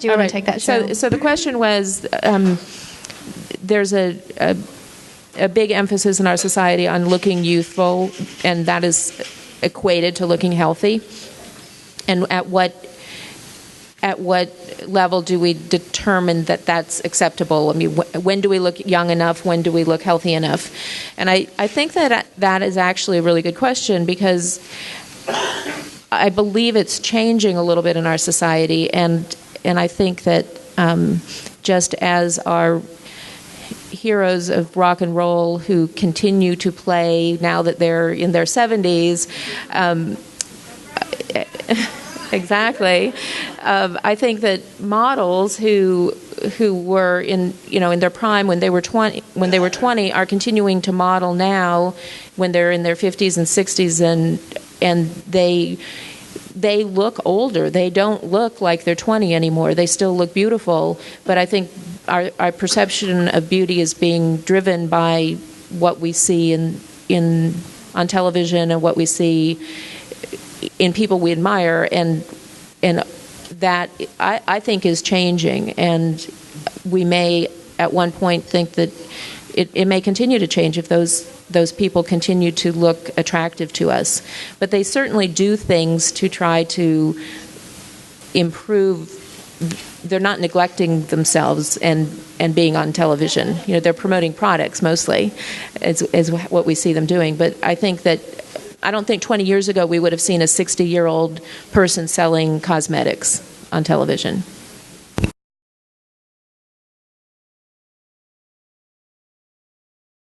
Do you want to take that? So the question was, there's a big emphasis in our society on looking youthful, and that is equated to looking healthy. And at what level do we determine that that's acceptable? I mean, when do we look young enough? When do we look healthy enough? And I think that is actually a really good question, because I believe it's changing a little bit in our society, and I think that just as our heroes of rock and roll who continue to play now that they're in their 70s, exactly. I think that models who were in their prime when they were 20 are continuing to model now when they're in their 50s and 60s, and they look older. They don't look like they're 20 anymore. They still look beautiful, but I think our perception of beauty is being driven by what we see on television and what we see in people we admire, and that I think is changing, and we may at one point think that it may continue to change if those people continue to look attractive to us. But they certainly do things to try to improve. They're not neglecting themselves and being on television. They're promoting products mostly, is what we see them doing. But I don't think 20 years ago we would have seen a 60-year-old person selling cosmetics on television.